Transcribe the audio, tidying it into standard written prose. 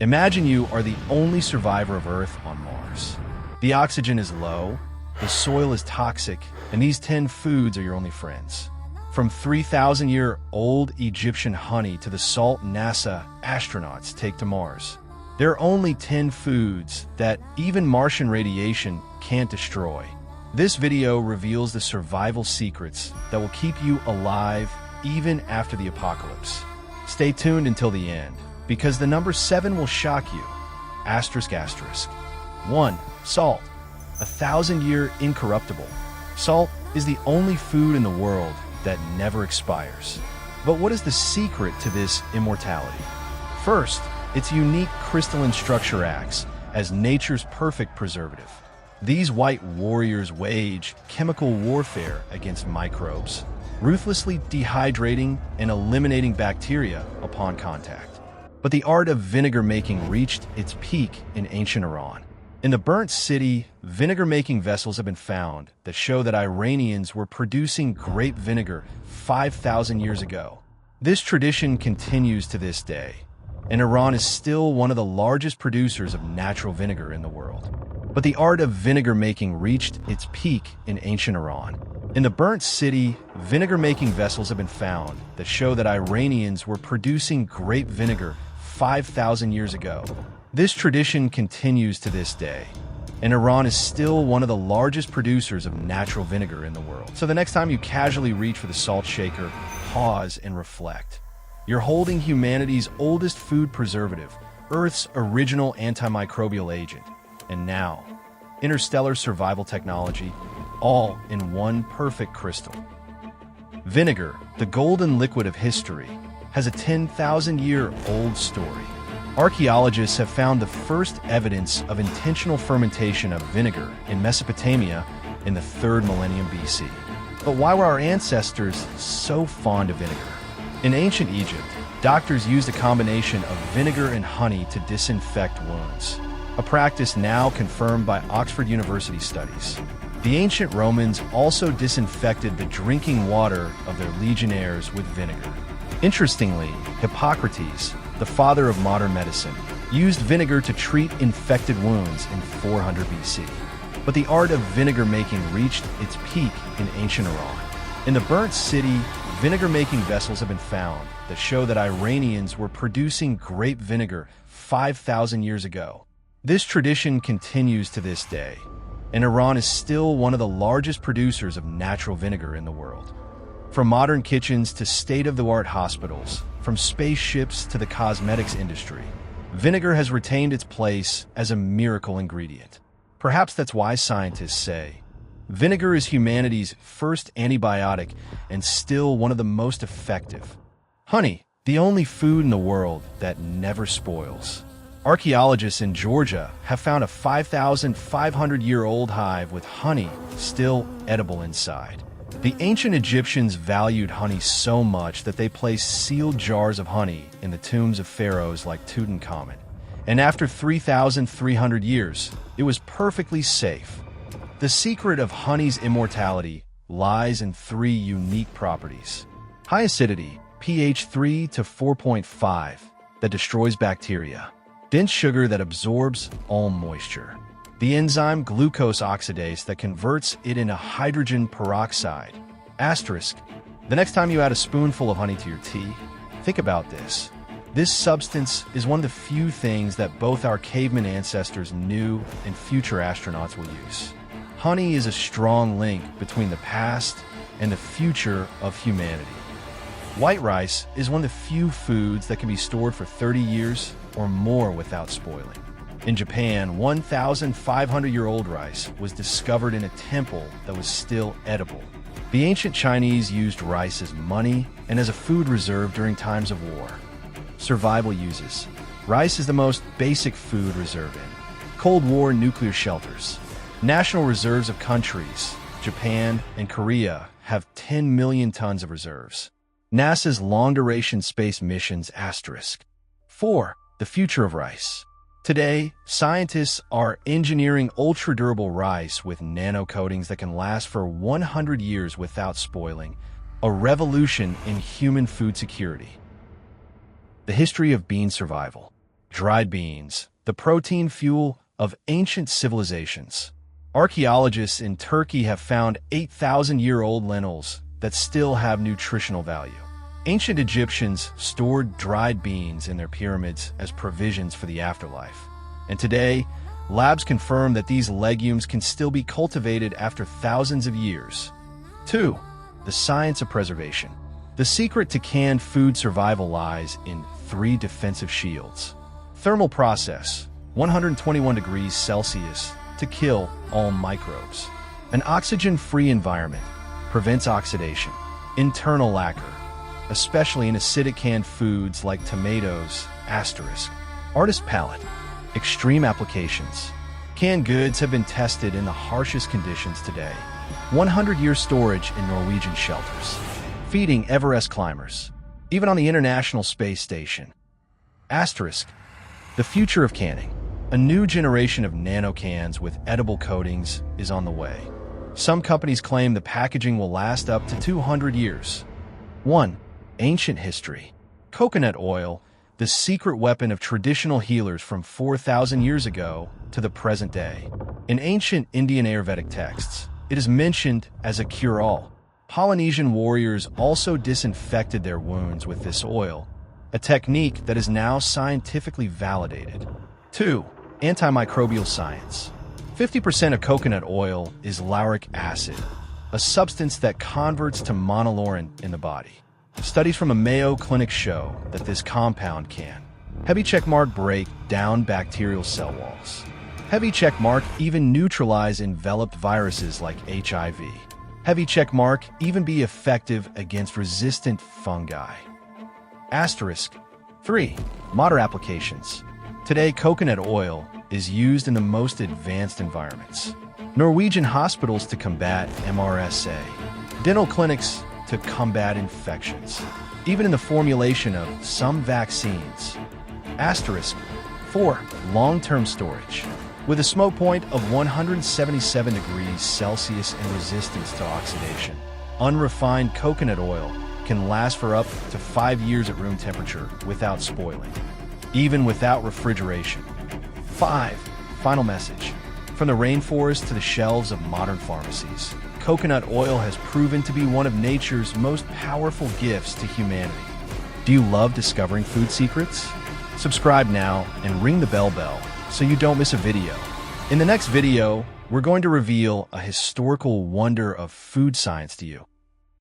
Imagine you are the only survivor of Earth on Mars. The oxygen is low, the soil is toxic, and these 10 foods are your only friends. From 3,000-year-old Egyptian honey to the salt NASA astronauts take to Mars, there are only 10 foods that even Martian radiation can't destroy. This video reveals the survival secrets that will keep you alive even after the apocalypse. Stay tuned until the end, because the number 7 will shock you. Asterisk asterisk. 1. Salt. 1,000-year incorruptible. Salt is the only food in the world that never expires. But what is the secret to this immortality? First, its unique crystalline structure acts as nature's perfect preservative. These white warriors wage chemical warfare against microbes, ruthlessly dehydrating and eliminating bacteria upon contact. But the art of vinegar making reached its peak in ancient Iran. In the burnt city, vinegar-making vessels have been found that show that Iranians were producing grape vinegar 5,000 years ago. This tradition continues to this day, and Iran is still one of the largest producers of natural vinegar in the world. But the art of vinegar making reached its peak in ancient Iran. In the burnt city, vinegar-making vessels have been found that show that Iranians were producing grape vinegar 5,000 years ago. This tradition continues to this day, and Iran is still one of the largest producers of natural vinegar in the world. So the next time you casually reach for the salt shaker, pause and reflect. You're holding humanity's oldest food preservative, Earth's original antimicrobial agent, and now, interstellar survival technology, all in one perfect crystal. Vinegar, the golden liquid of history, has a 10,000-year-old story. Archaeologists have found the first evidence of intentional fermentation of vinegar in Mesopotamia in the 3rd millennium BC. But why were our ancestors so fond of vinegar? In ancient Egypt, doctors used a combination of vinegar and honey to disinfect wounds, a practice now confirmed by Oxford University studies. The ancient Romans also disinfected the drinking water of their legionnaires with vinegar. Interestingly, Hippocrates, the father of modern medicine, used vinegar to treat infected wounds in 400 BC. But the art of vinegar making reached its peak in ancient Iran. In the burnt city, vinegar-making vessels have been found that show that Iranians were producing grape vinegar 5,000 years ago. This tradition continues to this day, and Iran is still one of the largest producers of natural vinegar in the world. From modern kitchens to state-of-the-art hospitals, from spaceships to the cosmetics industry, vinegar has retained its place as a miracle ingredient. Perhaps that's why scientists say, vinegar is humanity's first antibiotic and still one of the most effective. Honey, the only food in the world that never spoils. Archaeologists in Georgia have found a 5,500-year-old hive with honey still edible inside. The ancient Egyptians valued honey so much that they placed sealed jars of honey in the tombs of pharaohs like Tutankhamun. And after 3,300 years, it was perfectly safe. The secret of honey's immortality lies in 3 unique properties. High acidity, pH 3 to 4.5, that destroys bacteria. Dense sugar that absorbs all moisture. The enzyme glucose oxidase that converts it into hydrogen peroxide. Asterisk. The next time you add a spoonful of honey to your tea, think about this. This substance is one of the few things that both our caveman ancestors knew and future astronauts will use. Honey is a strong link between the past and the future of humanity. White rice is one of the few foods that can be stored for 30 years or more without spoiling. In Japan, 1,500-year-old rice was discovered in a temple that was still edible. The ancient Chinese used rice as money and as a food reserve during times of war. Survival uses. Rice is the most basic food reserve in Cold War nuclear shelters. National reserves of countries, Japan and Korea, have 10 million tons of reserves. NASA's long-duration space missions asterisk. 4. The future of rice. Today, scientists are engineering ultra-durable rice with nano-coatings that can last for 100 years without spoiling, a revolution in human food security. The history of bean survival. dried beans, the protein fuel of ancient civilizations. Archaeologists in Turkey have found 8,000-year-old lentils that still have nutritional value. Ancient Egyptians stored dried beans in their pyramids as provisions for the afterlife. And today, labs confirm that these legumes can still be cultivated after thousands of years. 2. The science of preservation. The secret to canned food survival lies in 3 defensive shields. Thermal process, 121 degrees Celsius, to kill all microbes. An oxygen-free environment prevents oxidation. Internal lacquer, especially in acidic canned foods like tomatoes, asterisk. Artist palette, extreme applications. Canned goods have been tested in the harshest conditions today. 100-year storage in Norwegian shelters, feeding Everest climbers, even on the International Space Station. Asterisk, the future of canning. A new generation of nano cans with edible coatings is on the way. Some companies claim the packaging will last up to 200 years. 1. Ancient history. Coconut oil, the secret weapon of traditional healers from 4,000 years ago to the present day. In ancient Indian Ayurvedic texts, it is mentioned as a cure-all. Polynesian warriors also disinfected their wounds with this oil, a technique that is now scientifically validated. 2. Antimicrobial science. 50% of coconut oil is lauric acid, a substance that converts to monolaurin in the body. Studies from a Mayo Clinic show that this compound can heavy checkmark break down bacterial cell walls. Heavy checkmark even neutralize enveloped viruses like HIV. Heavy checkmark even be effective against resistant fungi. Asterisk. 3. Modern applications. Today, coconut oil is used in the most advanced environments. Norwegian hospitals to combat MRSA. Dental clinics to combat infections. Even in the formulation of some vaccines. Asterisk. 4. Long-term storage. With a smoke point of 177 degrees Celsius and resistance to oxidation, unrefined coconut oil can last for up to 5 years at room temperature without spoiling, even without refrigeration. 5. Final message. From the rainforest to the shelves of modern pharmacies, coconut oil has proven to be one of nature's most powerful gifts to humanity. Do you love discovering food secrets? Subscribe now and ring the bell so you don't miss a video. In the next video, we're going to reveal a historical wonder of food science to you.